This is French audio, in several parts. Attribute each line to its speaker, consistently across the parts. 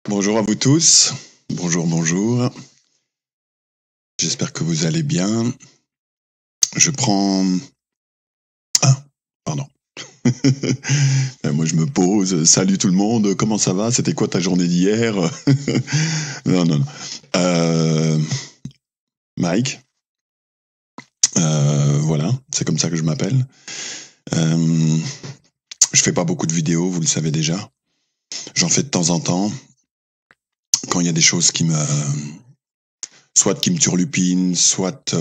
Speaker 1: Bonjour à vous tous. Bonjour, bonjour. J'espère que vous allez bien. Je prends... Ah, pardon. Moi, je me pose. Salut tout le monde. Comment ça va? C'était quoi ta journée d'hier? Non. Mike. Voilà, c'est comme ça que je m'appelle. Je fais pas beaucoup de vidéos, vous le savez déjà. J'en fais de temps en temps. Quand il y a des choses qui me... soit qui me turlupinent, soit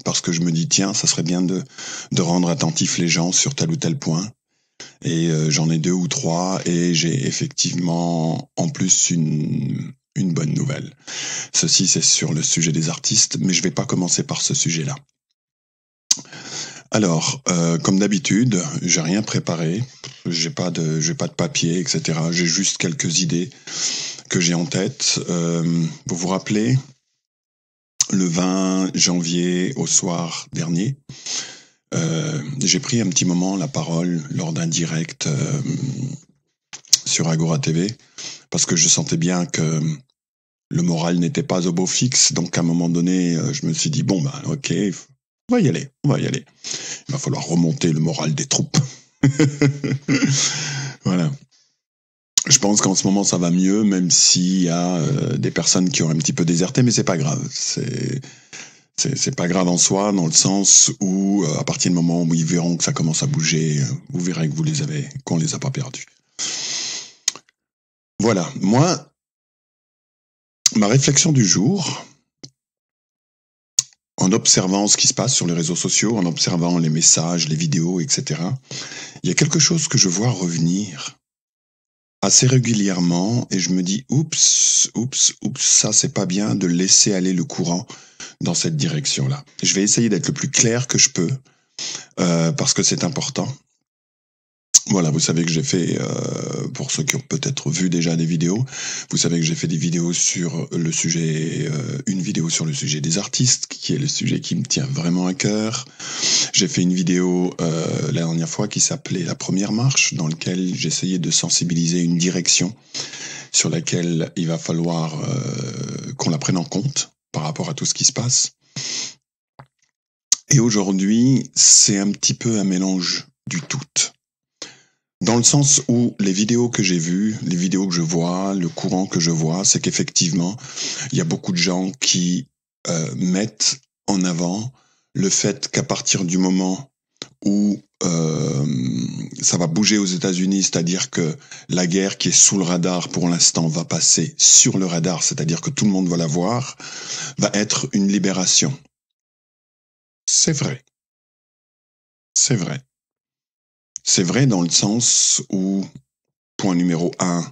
Speaker 1: parce que je me dis, tiens, ça serait bien de rendre attentifs les gens sur tel ou tel point. Et j'en ai 2 ou 3, et j'ai effectivement en plus une bonne nouvelle. Ceci, c'est sur le sujet des artistes, mais je vais pas commencer par ce sujet-là. Alors, comme d'habitude, j'ai rien préparé, j'ai pas de papier, etc. J'ai juste quelques idées que j'ai en tête. Vous vous rappelez, le 20 janvier au soir dernier, j'ai pris un petit moment la parole lors d'un direct sur Agora TV, parce que je sentais bien que le moral n'était pas au beau fixe. Donc à un moment donné, je me suis dit, bon, ben ok, on va y aller. Il va falloir remonter le moral des troupes. Voilà. Je pense qu'en ce moment ça va mieux, même s'il y a des personnes qui ont un petit peu déserté, mais c'est pas grave. C'est pas grave en soi, dans le sens où à partir du moment où ils verront que ça commence à bouger, vous verrez que qu'on les a pas perdus. Voilà. Moi, ma réflexion du jour, en observant ce qui se passe sur les réseaux sociaux, en observant les messages, les vidéos, etc., il y a quelque chose que je vois revenir assez régulièrement, et je me dis, oups, ça c'est pas bien de laisser aller le courant dans cette direction-là. Je vais essayer d'être le plus clair que je peux, parce que c'est important. Voilà, vous savez que j'ai fait, pour ceux qui ont peut-être vu déjà des vidéos, vous savez que j'ai fait des vidéos sur le sujet, une vidéo sur le sujet des artistes, qui est le sujet qui me tient vraiment à cœur. J'ai fait une vidéo la dernière fois qui s'appelait La Première Marche, dans laquelle j'essayais de sensibiliser une direction sur laquelle il va falloir qu'on la prenne en compte par rapport à tout ce qui se passe. Et aujourd'hui, c'est un petit peu un mélange du tout. Dans le sens où les vidéos que j'ai vues, les vidéos que je vois, le courant que je vois, c'est qu'effectivement, il y a beaucoup de gens qui mettent en avant le fait qu'à partir du moment où ça va bouger aux États-Unis, c'est-à-dire que la guerre qui est sous le radar pour l'instant va passer sur le radar, c'est-à-dire que tout le monde va la voir, va être une libération. C'est vrai. C'est vrai. C'est vrai dans le sens où, point numéro 1,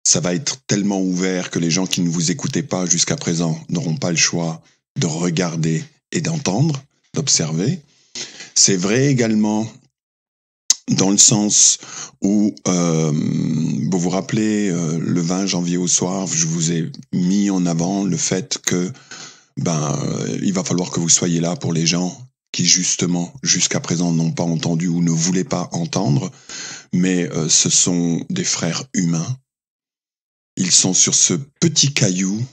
Speaker 1: ça va être tellement ouvert que les gens qui ne vous écoutaient pas jusqu'à présent n'auront pas le choix de regarder et d'entendre, d'observer. C'est vrai également dans le sens où, vous vous rappelez, le 20 janvier au soir, je vous ai mis en avant le fait que il va falloir que vous soyez là pour les gens qui justement jusqu'à présent n'ont pas entendu ou ne voulaient pas entendre, mais ce sont des frères humains. Ils sont sur ce petit caillou,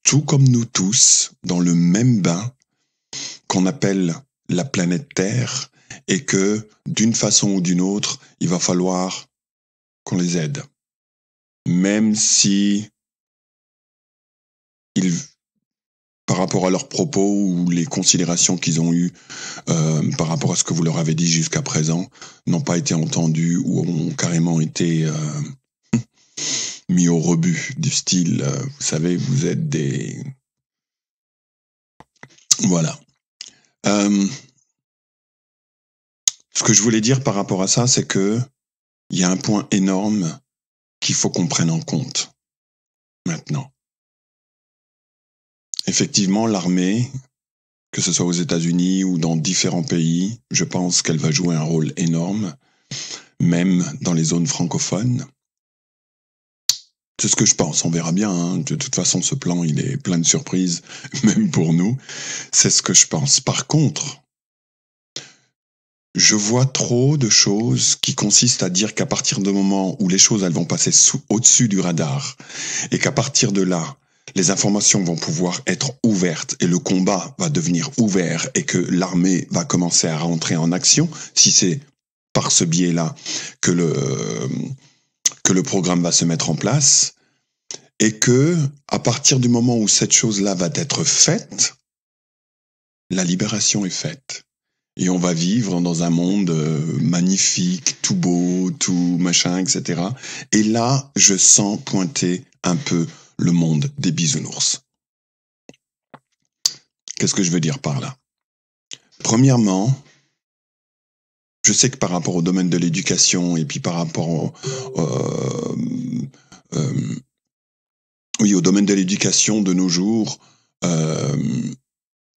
Speaker 1: tout comme nous tous, dans le même bain qu'on appelle la planète Terre, et que d'une façon ou d'une autre, il va falloir qu'on les aide. Même si par rapport à leurs propos ou les considérations qu'ils ont eues par rapport à ce que vous leur avez dit jusqu'à présent, n'ont pas été entendus ou ont carrément été mis au rebut, du style, vous savez, vous êtes des... Voilà. Ce que je voulais dire par rapport à ça, c'est que il y a un point énorme qu'il faut qu'on prenne en compte maintenant. Effectivement, l'armée, que ce soit aux États-Unis ou dans différents pays, je pense qu'elle va jouer un rôle énorme, même dans les zones francophones. C'est ce que je pense, on verra bien. Hein. De toute façon, ce plan, il est plein de surprises, même pour nous. C'est ce que je pense. Par contre, Je vois trop de choses qui consistent à dire qu'à partir du moment où les choses elles vont passer au-dessus du radar et qu'à partir de là, les informations vont pouvoir être ouvertes et le combat va devenir ouvert et que l'armée va commencer à rentrer en action, si c'est par ce biais-là que le programme va se mettre en place, et que à partir du moment où cette chose-là va être faite, la libération est faite. Et on va vivre dans un monde magnifique, tout beau, tout machin, etc. Et là, je sens pointer un peu le monde des bisounours. Qu'est-ce que je veux dire par là? Premièrement, je sais que par rapport au domaine de l'éducation et puis par rapport au domaine de l'éducation de nos jours,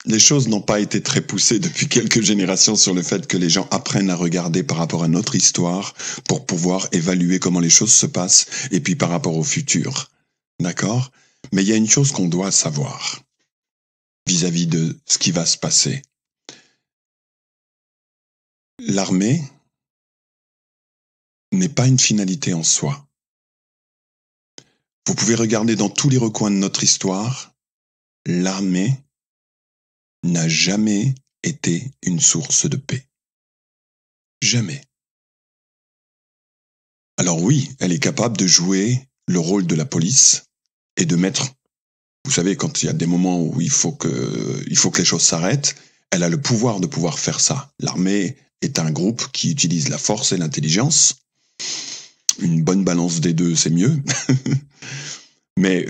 Speaker 1: les choses n'ont pas été très poussées depuis quelques générations sur le fait que les gens apprennent à regarder par rapport à notre histoire pour pouvoir évaluer comment les choses se passent et puis par rapport au futur. D'accord? Mais il y a une chose qu'on doit savoir vis-à-vis de ce qui va se passer. L'armée n'est pas une finalité en soi. Vous pouvez regarder dans tous les recoins de notre histoire, l'armée n'a jamais été une source de paix. Jamais. Alors oui, elle est capable de jouer le rôle de la police et de mettre, vous savez, quand il y a des moments où il faut que les choses s'arrêtent, elle a le pouvoir de pouvoir faire ça. L'armée est un groupe qui utilise la force et l'intelligence. Une bonne balance des deux, c'est mieux. Mais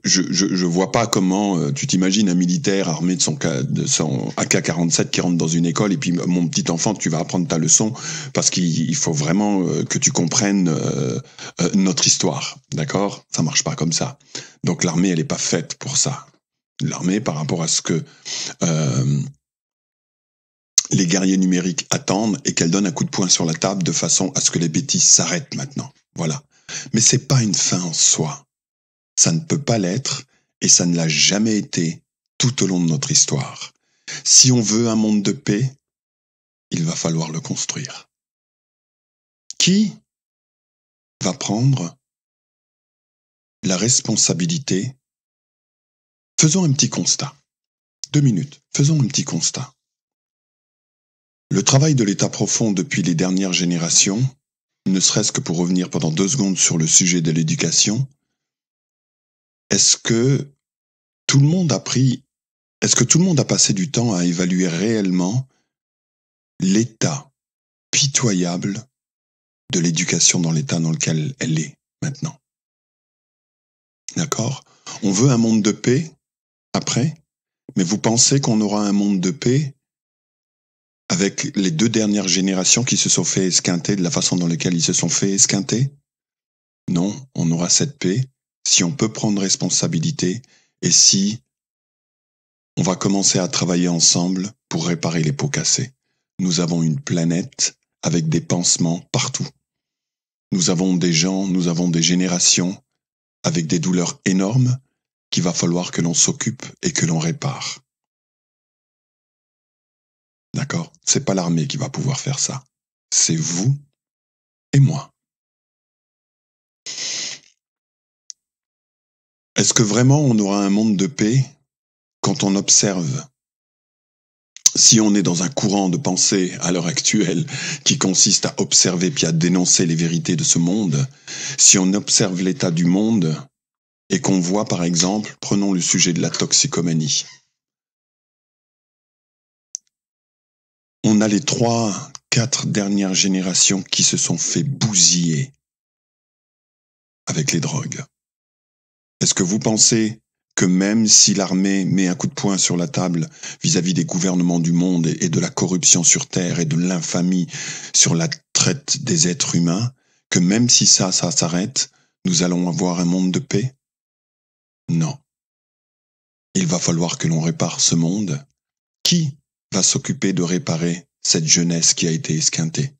Speaker 1: je vois pas comment tu t'imagines un militaire armé de son AK-47 qui rentre dans une école et puis mon petit enfant, tu vas apprendre ta leçon parce qu'il faut vraiment que tu comprennes notre histoire, d'accord? Ça marche pas comme ça. Donc l'armée, elle est pas faite pour ça. L'armée, par rapport à ce que les guerriers numériques attendent et qu'elle donne un coup de poing sur la table de façon à ce que les bêtises s'arrêtent maintenant. Voilà. Mais c'est pas une fin en soi. Ça ne peut pas l'être, et ça ne l'a jamais été tout au long de notre histoire. Si on veut un monde de paix, il va falloir le construire. Qui va prendre la responsabilité? Faisons un petit constat. 2 minutes. Faisons un petit constat. Le travail de l'État profond depuis les dernières générations, ne serait-ce que pour revenir pendant 2 secondes sur le sujet de l'éducation, est-ce que tout le monde a passé du temps à évaluer réellement l'état pitoyable de l'éducation dans l'état dans lequel elle est maintenant? D'accord? On veut un monde de paix après, mais vous pensez qu'on aura un monde de paix avec les 2 dernières générations qui se sont fait esquinter de la façon dans laquelle ils se sont fait esquinter? Non, on aura cette paix si on peut prendre responsabilité et si on va commencer à travailler ensemble pour réparer les pots cassés. Nous avons une planète avec des pansements partout. Nous avons des gens, nous avons des générations avec des douleurs énormes qu'il va falloir que l'on s'occupe et que l'on répare. D'accord? C'est pas l'armée qui va pouvoir faire ça. C'est vous et moi. Est-ce que vraiment on aura un monde de paix quand on observe, si on est dans un courant de pensée à l'heure actuelle qui consiste à observer puis à dénoncer les vérités de ce monde, si on observe l'état du monde et qu'on voit par exemple, prenons le sujet de la toxicomanie. On a les 3, 4 dernières générations qui se sont fait bousiller avec les drogues. Est-ce que vous pensez que même si l'armée met un coup de poing sur la table vis-à-vis des gouvernements du monde et de la corruption sur Terre et de l'infamie sur la traite des êtres humains, que même si ça s'arrête, nous allons avoir un monde de paix? Non. Il va falloir que l'on répare ce monde. Qui va s'occuper de réparer cette jeunesse qui a été esquintée?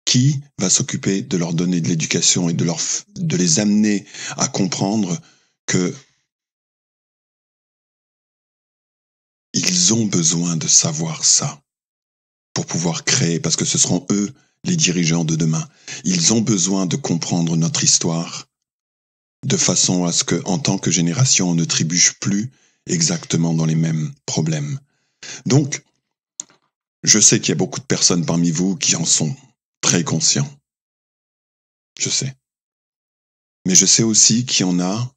Speaker 1: Qui va s'occuper de leur donner de l'éducation et de les amener à comprendre que ils ont besoin de savoir ça pour pouvoir créer, parce que ce seront eux les dirigeants de demain. Ils ont besoin de comprendre notre histoire de façon à ce que, en tant que génération, on ne trébuche plus exactement dans les mêmes problèmes. Donc, je sais qu'il y a beaucoup de personnes parmi vous qui en sont très conscients. Je sais. Mais je sais aussi qu'il y en a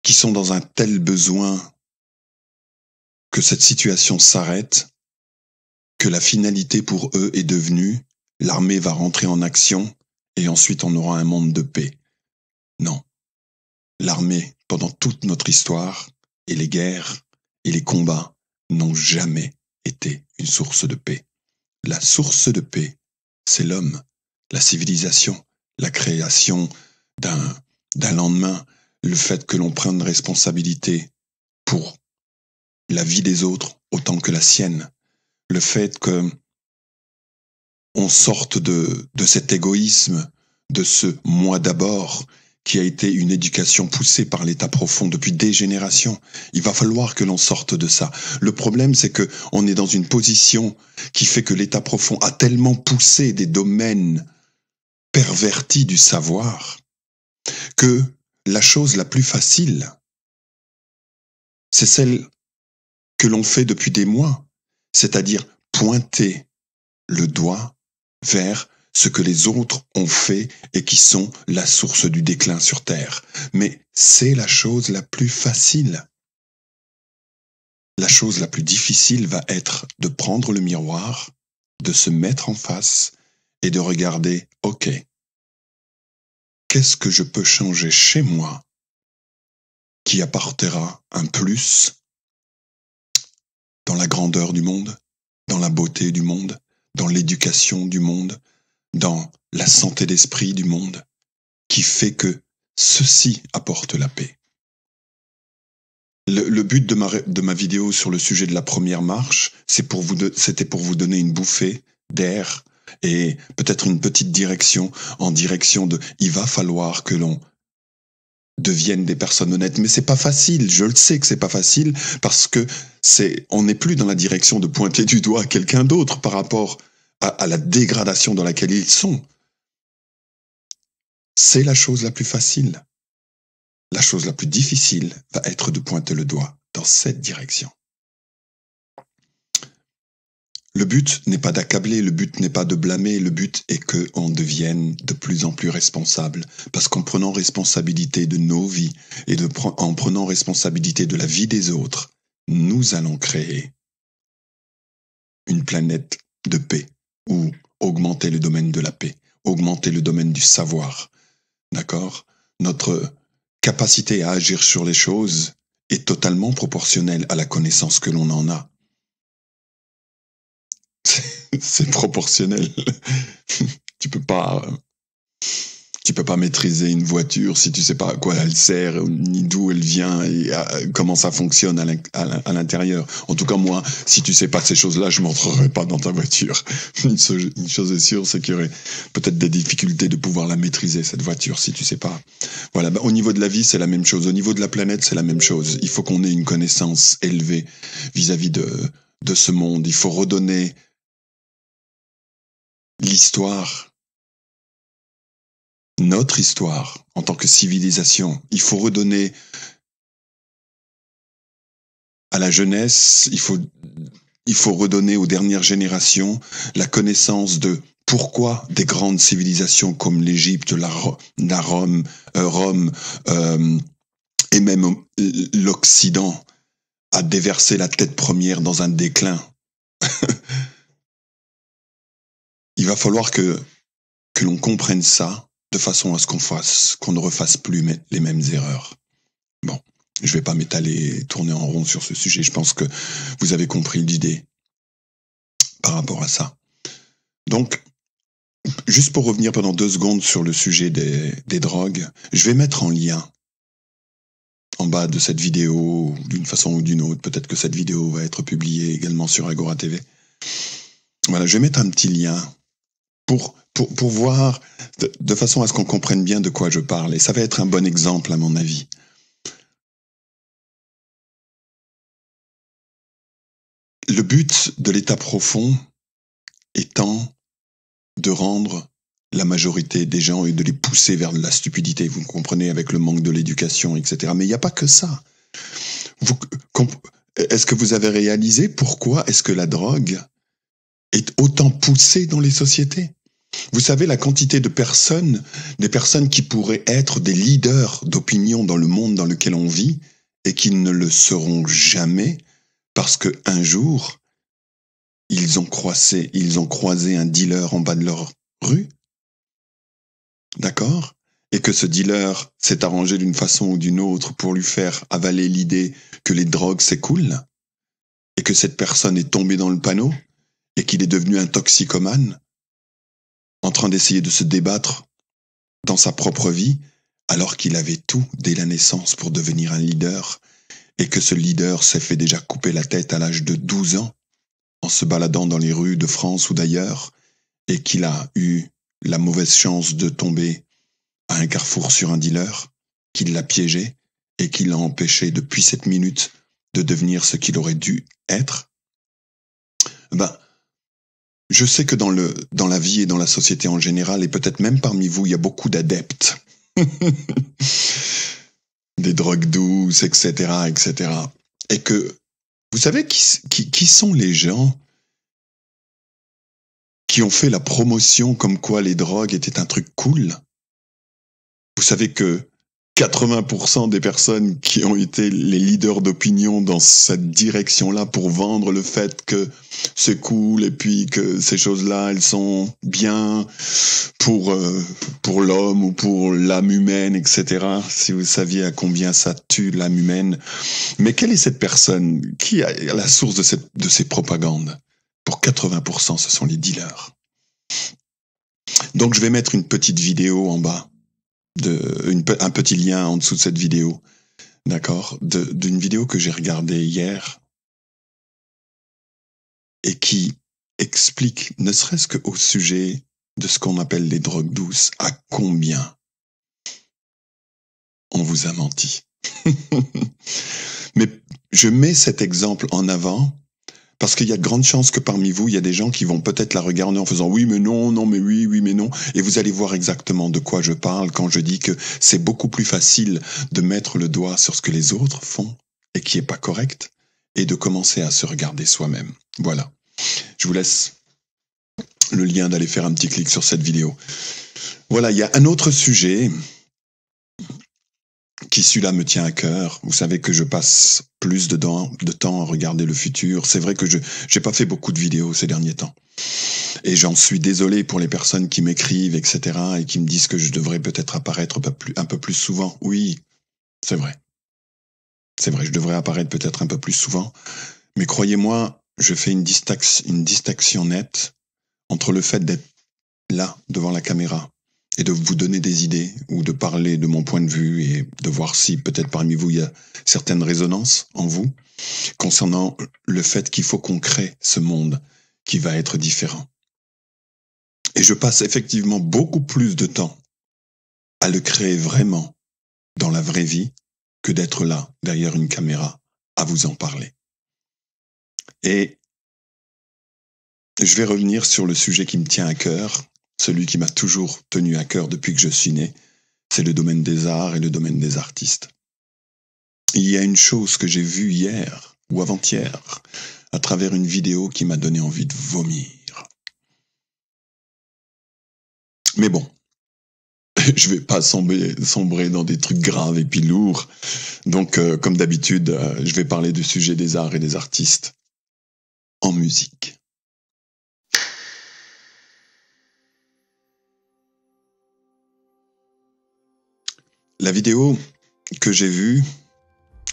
Speaker 1: qui sont dans un tel besoin que cette situation s'arrête, que la finalité pour eux est devenue l'armée va rentrer en action et ensuite on aura un monde de paix. Non. L'armée, pendant toute notre histoire, et les guerres et les combats n'ont jamais été une source de paix. La source de paix, c'est l'homme, la civilisation, la création d'un lendemain, le fait que l'on prenne responsabilité pour la vie des autres autant que la sienne, le fait que on sorte de cet égoïsme, de ce moi d'abord, qui a été une éducation poussée par l'état profond depuis des générations. Il va falloir que l'on sorte de ça. Le problème, c'est que on est dans une position qui fait que l'état profond a tellement poussé des domaines pervertis du savoir que la chose la plus facile, c'est celle que l'on fait depuis des mois, c'est-à-dire pointer le doigt vers ce que les autres ont fait et qui sont la source du déclin sur Terre. Mais c'est la chose la plus facile. La chose la plus difficile va être de prendre le miroir, de se mettre en face et de regarder, ok, qu'est-ce que je peux changer chez moi qui apportera un plus dans la grandeur du monde, dans la beauté du monde, dans l'éducation du monde, dans la santé d'esprit du monde, qui fait que ceci apporte la paix. Le but de ma vidéo sur le sujet de la première marche, c'était pour vous donner une bouffée d'air et peut-être une petite direction en direction de il va falloir que l'on devienne des personnes honnêtes. Mais c'est pas facile, je le sais que c'est pas facile parce que on n'est plus dans la direction de pointer du doigt quelqu'un d'autre par rapport à la dégradation dans laquelle ils sont. C'est la chose la plus facile. La chose la plus difficile va être de pointer le doigt dans cette direction. Le but n'est pas d'accabler, le but n'est pas de blâmer, le but est qu'on devienne de plus en plus responsable. Parce qu'en prenant responsabilité de nos vies et en prenant responsabilité de la vie des autres, nous allons créer une planète de paix ou augmenter le domaine de la paix, augmenter le domaine du savoir. D'accord ? Notre capacité à agir sur les choses est totalement proportionnelle à la connaissance que l'on en a. C'est proportionnel. Tu peux pas maîtriser une voiture si tu sais pas à quoi elle sert, ni d'où elle vient et comment ça fonctionne à l'intérieur. En tout cas, moi, si tu sais pas ces choses-là, je m'entrerai pas dans ta voiture. Une chose est sûre, c'est qu'il y aurait peut-être des difficultés de pouvoir la maîtriser, cette voiture, si tu sais pas. Voilà. Au niveau de la vie, c'est la même chose. Au niveau de la planète, c'est la même chose. Il faut qu'on ait une connaissance élevée vis-à-vis de ce monde. Il faut redonner l'histoire, notre histoire en tant que civilisation. Il faut redonner à la jeunesse, il faut redonner aux dernières générations la connaissance de pourquoi des grandes civilisations comme l'Égypte, Rome, et même l'Occident a déversé la tête première dans un déclin. Il va falloir que l'on comprenne ça de façon à ce qu'on ne refasse plus les mêmes erreurs. Bon, je vais pas m'étaler, tourner en rond sur ce sujet. Je pense que vous avez compris l'idée par rapport à ça. Donc, juste pour revenir pendant 2 secondes sur le sujet des drogues, je vais mettre en lien en bas de cette vidéo, d'une façon ou d'une autre. Peut-être que cette vidéo va être publiée également sur Agora TV. Voilà, je vais mettre un petit lien pour voir, de façon à ce qu'on comprenne bien de quoi je parle. Et ça va être un bon exemple, à mon avis. Le but de l'état profond, est temps de rendre la majorité des gens et de les pousser vers la stupidité, vous comprenez, avec le manque de l'éducation, etc. Mais il n'y a pas que ça. Est-ce que vous avez réalisé pourquoi est-ce que la drogue est autant poussée dans les sociétés? Vous savez la quantité de personnes, des personnes qui pourraient être des leaders d'opinion dans le monde dans lequel on vit et qui ne le seront jamais parce que un jour, ils ont croisé un dealer en bas de leur rue, d'accord? Et que ce dealer s'est arrangé d'une façon ou d'une autre pour lui faire avaler l'idée que les drogues c'est cool, et que cette personne est tombée dans le panneau, et qu'il est devenu un toxicomane, en train d'essayer de se débattre dans sa propre vie, alors qu'il avait tout dès la naissance pour devenir un leader, et que ce leader s'est fait déjà couper la tête à l'âge de 12 ans, en se baladant dans les rues de France ou d'ailleurs, et qu'il a eu la mauvaise chance de tomber à un carrefour sur un dealer, qu'il l'a piégé, et qui l'a empêché depuis cette minute de devenir ce qu'il aurait dû être. Je sais que dans la vie et dans la société en général, et peut-être même parmi vous, il y a beaucoup d'adeptes. Des drogues douces, etc., etc. Et que, vous savez qui sont les gens qui ont fait la promotion comme quoi les drogues étaient un truc cool? Vous savez que 80% des personnes qui ont été les leaders d'opinion dans cette direction-là pour vendre le fait que c'est cool et puis que ces choses-là, elles sont bien pour l'homme ou pour l'âme humaine, etc. Si vous saviez à combien ça tue l'âme humaine. Mais quelle est cette personne qui a la source de ces propagandes? Pour 80%, ce sont les dealers. Donc je vais mettre une petite vidéo en bas. Un petit lien en dessous de cette vidéo, d'accord, d'une vidéo que j'ai regardée hier et qui explique, ne serait-ce qu'au sujet de ce qu'on appelle les drogues douces, à combien on vous a menti. Mais je mets cet exemple en avant parce qu'il y a de grandes chances que parmi vous, il y a des gens qui vont peut-être la regarder en faisant « oui, mais non, non, mais oui, oui, mais non ». Et vous allez voir exactement de quoi je parle quand je dis que c'est beaucoup plus facile de mettre le doigt sur ce que les autres font et qui est pas correct et de commencer à se regarder soi-même. Voilà. Je vous laisse le lien d'aller faire un petit clic sur cette vidéo. Voilà, il y a un autre sujet qui celui-là me tient à cœur. Vous savez que je passe plus de temps à regarder le futur. C'est vrai que je n'ai pas fait beaucoup de vidéos ces derniers temps. Et j'en suis désolé pour les personnes qui m'écrivent, etc. et qui me disent que je devrais peut-être apparaître un peu plus souvent. Oui, c'est vrai. C'est vrai, je devrais apparaître peut-être un peu plus souvent. Mais croyez-moi, je fais une distinction nette entre le fait d'être là, devant la caméra, et de vous donner des idées, ou de parler de mon point de vue, et de voir si peut-être parmi vous il y a certaines résonances en vous, concernant le fait qu'il faut qu'on crée ce monde qui va être différent. Et je passe effectivement beaucoup plus de temps à le créer vraiment dans la vraie vie que d'être là, derrière une caméra, à vous en parler. Et je vais revenir sur le sujet qui me tient à cœur, celui qui m'a toujours tenu à cœur depuis que je suis né, c'est le domaine des arts et le domaine des artistes. Il y a une chose que j'ai vue hier ou avant-hier à travers une vidéo qui m'a donné envie de vomir. Mais bon, je vais pas sombrer dans des trucs graves et puis lourds. Donc, comme d'habitude, je vais parler du sujet des arts et des artistes en musique. La vidéo que j'ai vue,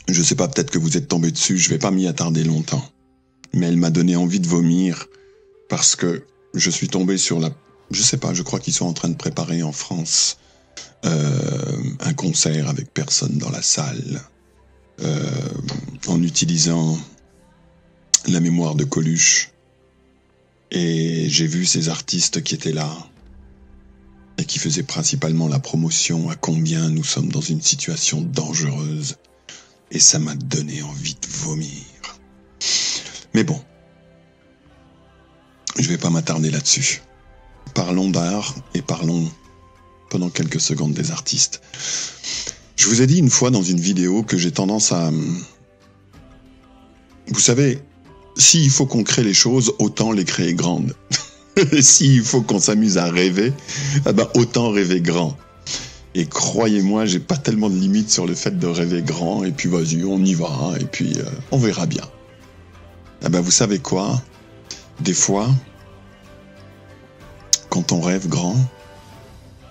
Speaker 1: je sais pas, peut-être que vous êtes tombé dessus, je vais pas m'y attarder longtemps. Mais elle m'a donné envie de vomir parce que je suis tombé sur je sais pas, je crois qu'ils sont en train de préparer en France un concert avec personne dans la salle en utilisant la mémoire de Coluche. Et j'ai vu ces artistes qui étaient là et qui faisaient principalement la promotion à combien nous sommes dans une situation dangereuse. Et ça m'a donné envie de vomir. Mais bon, Je vais pas m'attarder là-dessus. Parlons d'art et parlons pendant quelques secondes des artistes. Je vous ai dit une fois dans une vidéo que j'ai tendance à... Vous savez, s'il faut qu'on crée les choses, autant les créer grandes. S'il faut qu'on s'amuse à rêver, autant rêver grand. Et croyez-moi, j'ai pas tellement de limites sur le fait de rêver grand, et puis vas-y, on y va, et puis on verra bien. Vous savez quoi? Des fois, quand on rêve grand,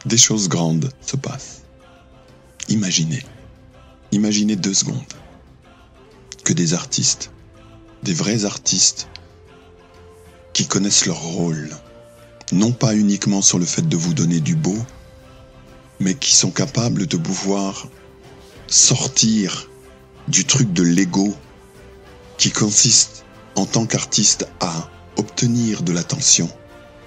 Speaker 1: des choses grandes se passent. Imaginez 2 secondes que des artistes, des vrais artistes, qui connaissent leur rôle, non pas uniquement sur le fait de vous donner du beau, mais qui sont capables de pouvoir sortir du truc de l'ego qui consiste en tant qu'artiste à obtenir de l'attention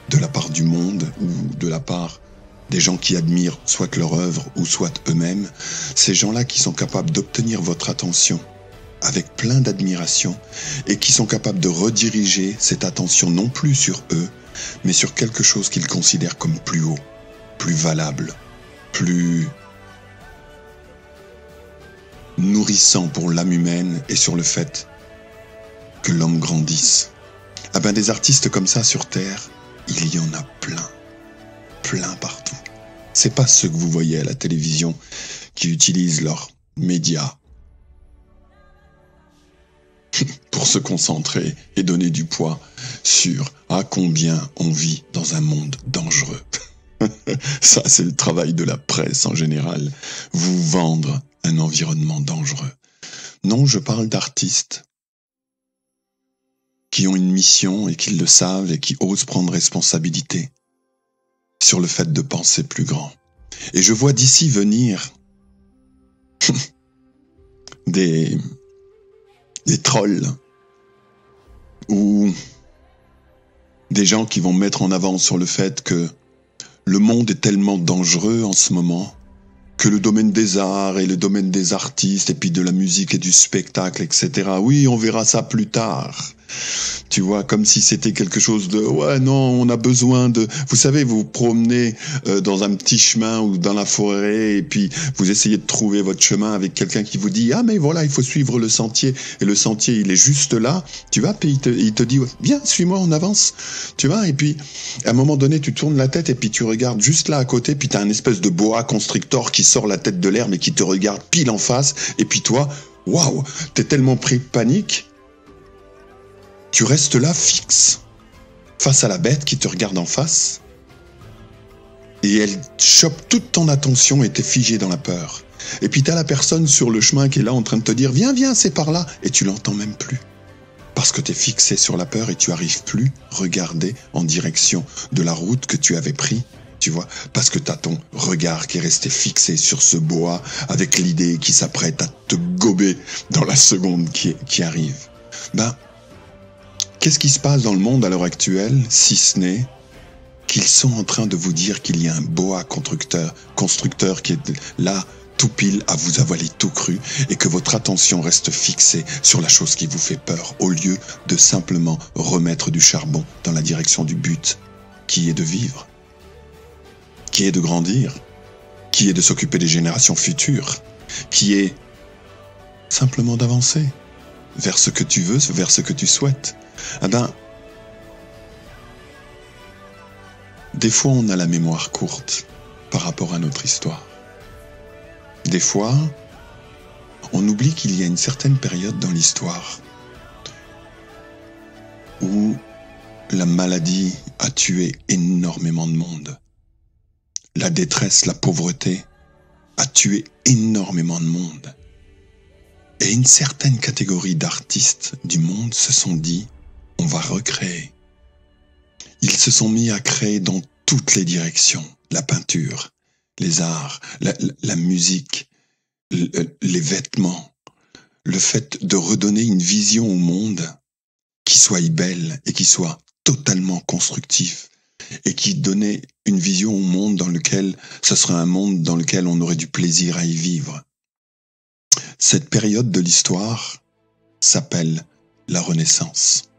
Speaker 1: de la part du monde ou de la part des gens qui admirent soit leur œuvre ou soit eux-mêmes, ces gens-là qui sont capables d'obtenir votre attention avec plein d'admiration et qui sont capables de rediriger cette attention non plus sur eux, mais sur quelque chose qu'ils considèrent comme plus haut, plus valable, plus nourrissant pour l'âme humaine et sur le fait que l'homme grandisse. Des artistes comme ça sur Terre, il y en a plein partout. C'est pas ceux que vous voyez à la télévision qui utilisent leurs médias pour se concentrer et donner du poids sur à combien on vit dans un monde dangereux. Ça, c'est le travail de la presse en général, vous vendre un environnement dangereux. Non, je parle d'artistes qui ont une mission et qui le savent et qui osent prendre responsabilité sur le fait de penser plus grand. Et je vois d'ici venir des trolls ou des gens qui vont mettre en avant sur le fait que le monde est tellement dangereux en ce moment que le domaine des arts et le domaine des artistes et puis de la musique et du spectacle, etc. Oui, on verra ça plus tard. Tu vois, comme si c'était quelque chose de... Ouais, non, on a besoin de... Vous savez, vous vous promenez dans un petit chemin ou dans la forêt et puis vous essayez de trouver votre chemin avec quelqu'un qui vous dit « Ah, mais voilà, il faut suivre le sentier. » Et le sentier, il est juste là. Tu vois, puis il te dit « Viens, suis-moi, on avance. » Tu vois, et puis à un moment donné, tu tournes la tête et puis tu regardes juste là à côté, puis tu as un espèce de boa constrictor qui sort la tête de l'herbe et qui te regarde pile en face. Et puis toi, waouh, t'es tellement pris de panique. Tu restes là fixe, face à la bête qui te regarde en face, et elle chope toute ton attention et t'es figé dans la peur. Et puis t'as la personne sur le chemin qui est là en train de te dire « Viens, viens, c'est par là !» Et tu l'entends même plus. Parce que t'es fixé sur la peur et tu arrives plus à regarder en direction de la route que tu avais pris, tu vois, parce que t'as ton regard qui est resté fixé sur ce boa avec l'idée qui s'apprête à te gober dans la seconde qui arrive. Qu'est-ce qui se passe dans le monde à l'heure actuelle, si ce n'est qu'ils sont en train de vous dire qu'il y a un boa constructeur qui est là, tout pile, à vous avaler tout cru, et que votre attention reste fixée sur la chose qui vous fait peur, au lieu de simplement remettre du charbon dans la direction du but, qui est de vivre, qui est de grandir, qui est de s'occuper des générations futures, qui est simplement d'avancer vers ce que tu veux, vers ce que tu souhaites. Des fois, on a la mémoire courte par rapport à notre histoire. Des fois, on oublie qu'il y a une certaine période dans l'histoire où la maladie a tué énormément de monde. La détresse, la pauvreté a tué énormément de monde. Et une certaine catégorie d'artistes du monde se sont dit « on va recréer ». Ils se sont mis à créer dans toutes les directions, la peinture, les arts, la musique, les vêtements, le fait de redonner une vision au monde qui soit belle et qui soit totalement constructif et qui donnait une vision au monde dans lequel ce serait un monde dans lequel on aurait du plaisir à y vivre. Cette période de l'histoire s'appelle la Renaissance.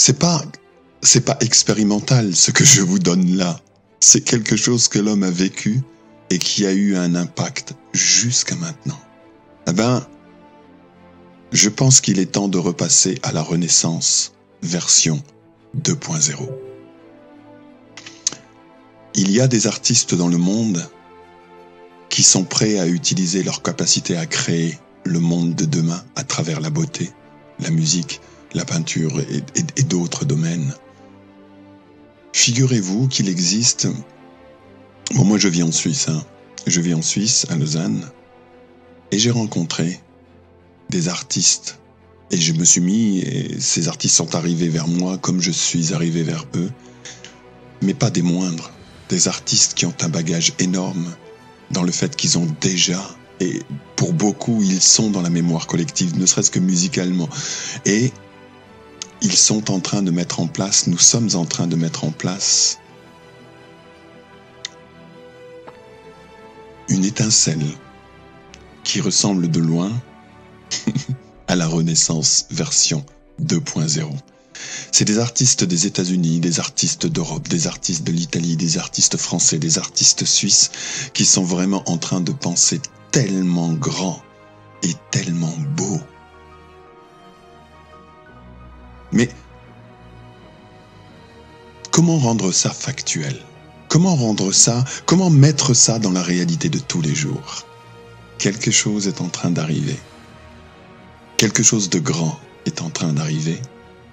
Speaker 1: c'est pas expérimental ce que je vous donne là. C'est quelque chose que l'homme a vécu et qui a eu un impact jusqu'à maintenant. Eh ben, je pense qu'il est temps de repasser à la Renaissance version 2.0. Il y a des artistes dans le monde qui sont prêts à utiliser leur capacité à créer le monde de demain à travers la beauté, la musique, la peinture et d'autres domaines. Figurez-vous qu'il existe... Bon, moi je vis en Suisse, Je vis en Suisse, à Lausanne, et j'ai rencontré des artistes. Et je me suis mis, et ces artistes sont arrivés vers moi comme je suis arrivé vers eux, mais pas des moindres. Des artistes qui ont un bagage énorme dans le fait qu'ils ont déjà, et pour beaucoup, ils sont dans la mémoire collective, ne serait-ce que musicalement. Et ils sont en train de mettre en place, nous sommes en train de mettre en place une étincelle qui ressemble de loin à la Renaissance version 2.0. C'est des artistes des États-Unis, des artistes d'Europe, des artistes de l'Italie, des artistes français, des artistes suisses qui sont vraiment en train de penser tellement grand et tellement beau. Mais comment rendre ça factuel ? Comment rendre ça, comment mettre ça dans la réalité de tous les jours ? Quelque chose est en train d'arriver. Quelque chose de grand est en train d'arriver.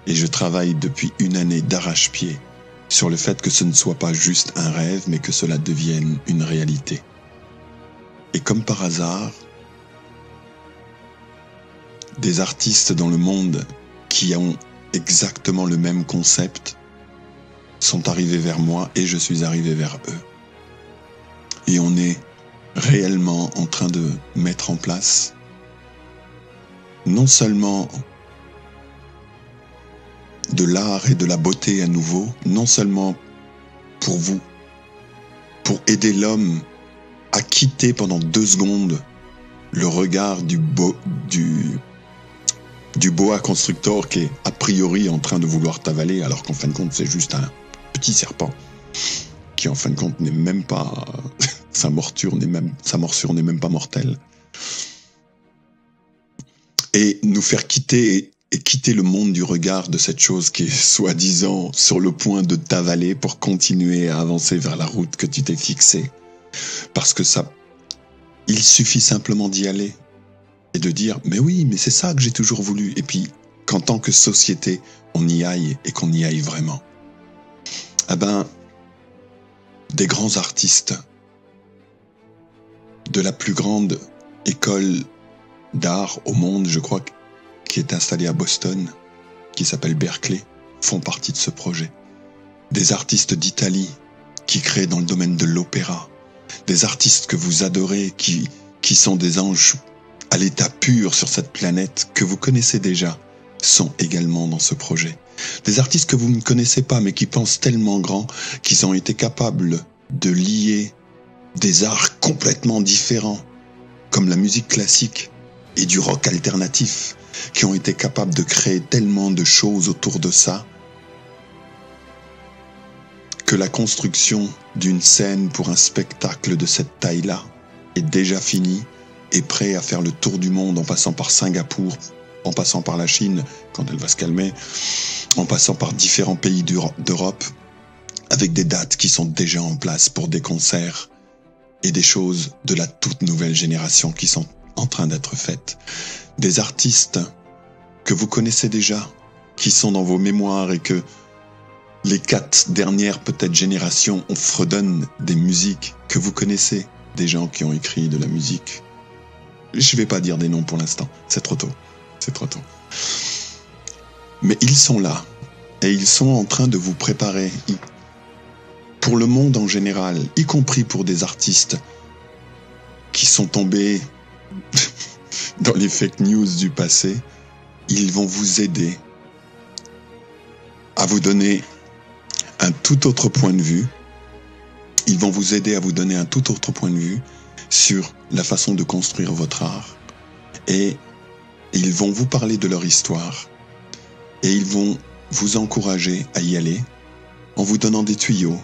Speaker 1: Et je travaille depuis une année d'arrache-pied sur le fait que ce ne soit pas juste un rêve, mais que cela devienne une réalité. Et comme par hasard, des artistes dans le monde qui ont exactement le même concept sont arrivés vers moi et je suis arrivé vers eux. Et on est réellement en train de mettre en place non seulement de l'art et de la beauté à nouveau, non seulement pour vous, pour aider l'homme à quitter pendant 2 secondes le regard du boa constrictor qui est a priori en train de vouloir t'avaler, alors qu'en fin de compte c'est juste un petit serpent qui en fin de compte n'est même pas sa morsure n'est même pas mortelle, et nous faire quitter le monde du regard de cette chose qui est soi-disant sur le point de t'avaler pour continuer à avancer vers la route que tu t'es fixée, parce que ça, il suffit simplement d'y aller et de dire mais oui, mais c'est ça que j'ai toujours voulu, et puis qu'en tant que société on y aille et qu'on y aille vraiment. Ah ben, des grands artistes de la plus grande école d'art au monde, je crois, qui est installée à Boston, qui s'appelle Berkeley, font partie de ce projet. Des artistes d'Italie qui créent dans le domaine de l'opéra, des artistes que vous adorez, qui sont des anges à l'état pur sur cette planète, que vous connaissez déjà, sont également dans ce projet. Des artistes que vous ne connaissez pas, mais qui pensent tellement grand, qu'ils ont été capables de lier des arts complètement différents, comme la musique classique et du rock alternatif, qui ont été capables de créer tellement de choses autour de ça, que la construction d'une scène pour un spectacle de cette taille-là est déjà finie et prêt à faire le tour du monde en passant par Singapour, en passant par la Chine, quand elle va se calmer, en passant par différents pays d'Europe, avec des dates qui sont déjà en place pour des concerts et des choses de la toute nouvelle génération qui sont en train d'être faites. Des artistes que vous connaissez déjà, qui sont dans vos mémoires et que les 4 dernières peut-être générations on fredonne des musiques que vous connaissez, des gens qui ont écrit de la musique. Je vais pas dire des noms pour l'instant, c'est trop tôt. C'est trop tôt. Mais ils sont là, et ils sont en train de vous préparer, pour le monde en général, y compris pour des artistes qui sont tombés dans les fake news du passé. Ils vont vous aider à vous donner un tout autre point de vue. Ils vont vous aider à vous donner un tout autre point de vue sur la façon de construire votre art. Et ils vont vous parler de leur histoire. Et ils vont vous encourager à y aller en vous donnant des tuyaux.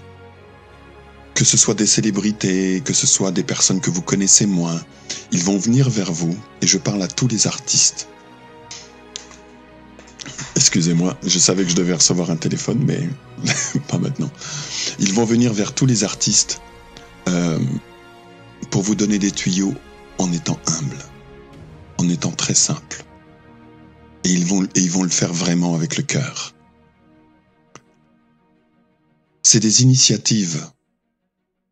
Speaker 1: Que ce soit des célébrités, que ce soit des personnes que vous connaissez moins, ils vont venir vers vous, et je parle à tous les artistes. Excusez-moi, je savais que je devais recevoir un téléphone, mais pas maintenant. Ils vont venir vers tous les artistes pour vous donner des tuyaux en étant humble, en étant très simple. Et ils vont le faire vraiment avec le cœur. C'est des initiatives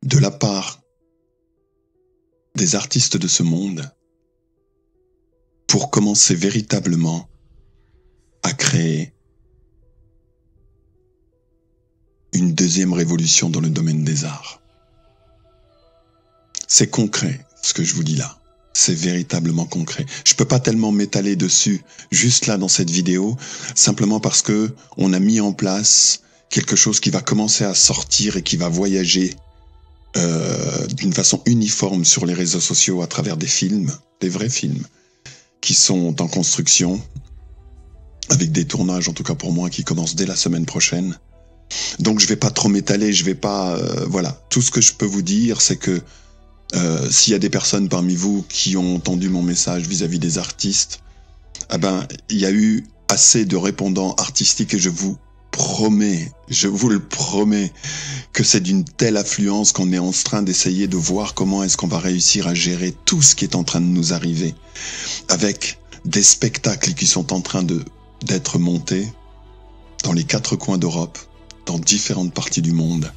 Speaker 1: de la part des artistes de ce monde pour commencer véritablement à créer une deuxième révolution dans le domaine des arts. C'est concret, ce que je vous dis là. C'est véritablement concret. Je peux pas tellement m'étaler dessus, juste là dans cette vidéo, simplement parce que on a mis en place quelque chose qui va commencer à sortir et qui va voyager d'une façon uniforme sur les réseaux sociaux à travers des films, des vrais films, qui sont en construction, avec des tournages, en tout cas pour moi, qui commencent dès la semaine prochaine. Donc je vais pas trop m'étaler, je vais pas... voilà, tout ce que je peux vous dire, c'est que s'il y a des personnes parmi vous qui ont entendu mon message vis-à-vis des artistes, eh ben, il y a eu assez de répondants artistiques et je vous le promets, que c'est d'une telle affluence qu'on est en train d'essayer de voir comment est-ce qu'on va réussir à gérer tout ce qui est en train de nous arriver, avec des spectacles qui sont en train d'être montés dans les 4 coins d'Europe, dans différentes parties du monde,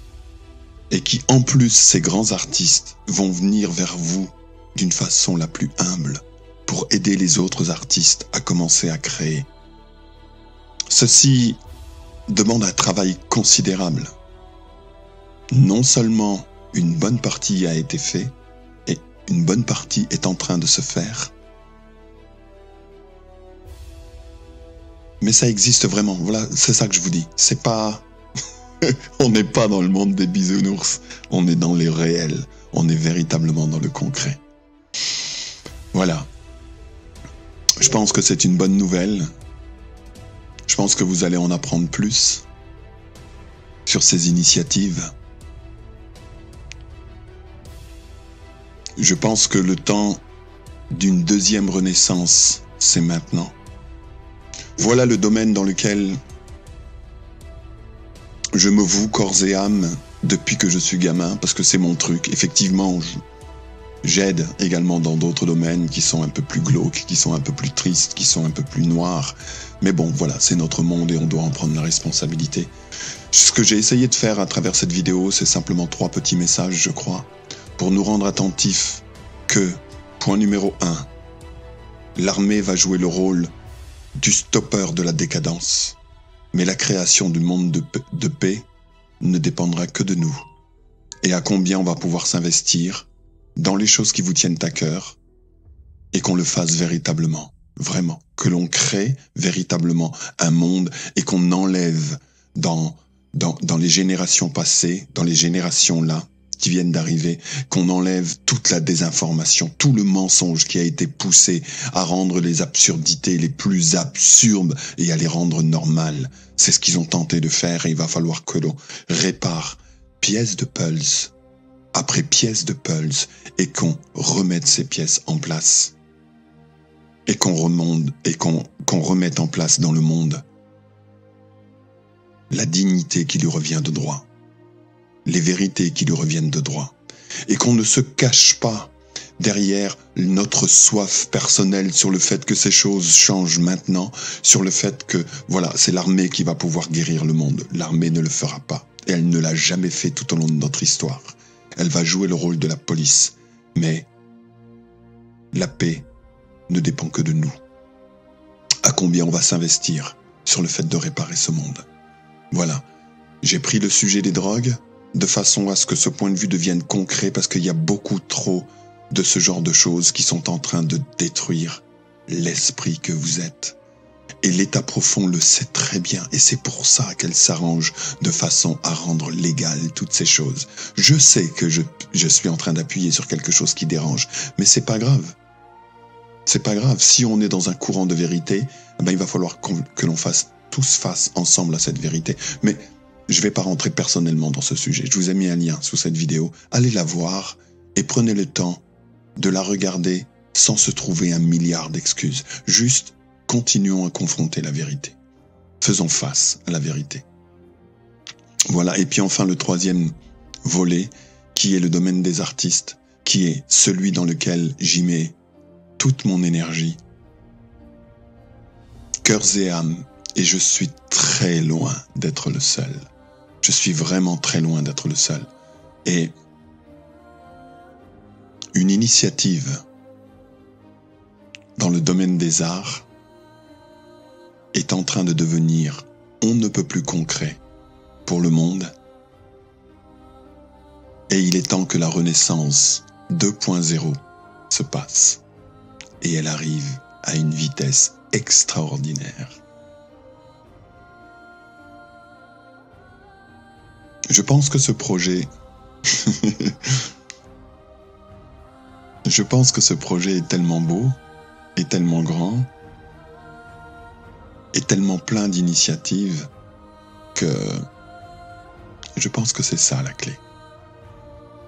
Speaker 1: et qui, en plus, ces grands artistes vont venir vers vous d'une façon la plus humble pour aider les autres artistes à commencer à créer. Ceci demande un travail considérable. Non seulement une bonne partie a été faite, et une bonne partie est en train de se faire, mais ça existe vraiment. Voilà, c'est ça que je vous dis. C'est pas... on n'est pas dans le monde des bisounours, on est dans les réels, on est véritablement dans le concret. Voilà. Je pense que c'est une bonne nouvelle. Je pense que vous allez en apprendre plus sur ces initiatives. Je pense que le temps d'une deuxième renaissance, c'est maintenant. Voilà le domaine dans lequel je me voue corps et âme depuis que je suis gamin, parce que c'est mon truc. Effectivement, j'aide également dans d'autres domaines qui sont un peu plus glauques, qui sont un peu plus tristes, qui sont un peu plus noirs. Mais bon, voilà, c'est notre monde et on doit en prendre la responsabilité. Ce que j'ai essayé de faire à travers cette vidéo, c'est simplement 3 petits messages, je crois, pour nous rendre attentifs que, point numéro 1, l'armée va jouer le rôle du stoppeur de la décadence. Mais la création du monde de paix ne dépendra que de nous. Et à combien on va pouvoir s'investir dans les choses qui vous tiennent à cœur et qu'on le fasse véritablement, vraiment. Que l'on crée véritablement un monde et qu'on enlève dans les générations passées, dans les générations là, qui viennent d'arriver, qu'on enlève toute la désinformation, tout le mensonge qui a été poussé à rendre les absurdités les plus absurdes et à les rendre normales. C'est ce qu'ils ont tenté de faire et il va falloir que l'on répare pièce de pulse après pièce de pulse et qu'on remette ces pièces en place et qu'on remonte et qu'on remette en place dans le monde la dignité qui lui revient de droit, les vérités qui lui reviennent de droit, et qu'on ne se cache pas derrière notre soif personnelle sur le fait que ces choses changent maintenant, sur le fait que, voilà, c'est l'armée qui va pouvoir guérir le monde. L'armée ne le fera pas, et elle ne l'a jamais fait tout au long de notre histoire. Elle va jouer le rôle de la police, mais la paix ne dépend que de nous. À combien on va s'investir sur le fait de réparer ce monde. Voilà, j'ai pris le sujet des drogues, de façon à ce que ce point de vue devienne concret, parce qu'il y a beaucoup trop de ce genre de choses qui sont en train de détruire l'esprit que vous êtes. Et l'État profond le sait très bien, et c'est pour ça qu'elle s'arrange de façon à rendre légales toutes ces choses. Je sais que je suis en train d'appuyer sur quelque chose qui dérange, mais c'est pas grave. C'est pas grave, si on est dans un courant de vérité, eh ben, il va falloir que l'on fasse tous face ensemble à cette vérité. Mais je ne vais pas rentrer personnellement dans ce sujet. Je vous ai mis un lien sous cette vidéo. Allez la voir et prenez le temps de la regarder sans se trouver un milliard d'excuses. Juste, continuons à confronter la vérité. Faisons face à la vérité. Voilà, et puis enfin le troisième volet, qui est le domaine des artistes, qui est celui dans lequel j'y mets toute mon énergie, cœurs et âme, et je suis très loin d'être le seul. Je suis vraiment très loin d'être le seul. Et une initiative dans le domaine des arts est en train de devenir on ne peut plus concret pour le monde. Et il est temps que la Renaissance 2.0 se passe. Et elle arrive à une vitesse extraordinaire. Je pense que ce projet... Je pense que ce projet est tellement beau, est tellement grand, est tellement plein d'initiatives que je pense que c'est ça la clé.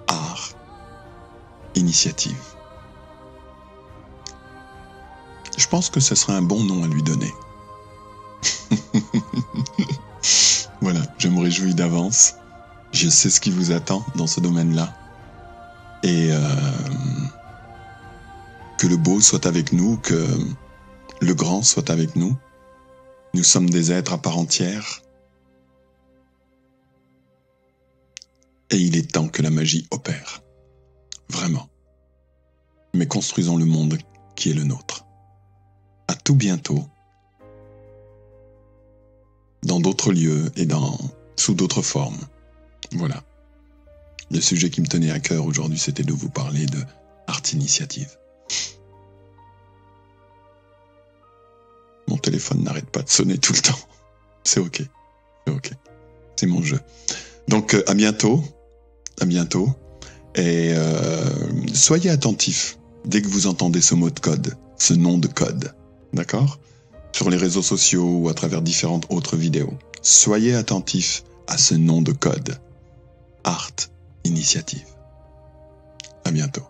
Speaker 1: Art, initiative. Je pense que ce serait un bon nom à lui donner. Voilà, je me réjouis d'avance. Je sais ce qui vous attend dans ce domaine-là. Et que le beau soit avec nous, que le grand soit avec nous. Nous sommes des êtres à part entière. Et il est temps que la magie opère. Vraiment. Mais construisons le monde qui est le nôtre. À tout bientôt. Dans d'autres lieux et sous d'autres formes. Voilà. Le sujet qui me tenait à cœur aujourd'hui, c'était de vous parler de Art Initiative. Mon téléphone n'arrête pas de sonner tout le temps. C'est ok. C'est ok. C'est mon jeu. Donc, à bientôt. À bientôt. Et soyez attentifs dès que vous entendez ce mot de code, ce nom de code. D'accord ? Sur les réseaux sociaux ou à travers différentes autres vidéos. Soyez attentifs à ce nom de code. Art Initiative. À bientôt.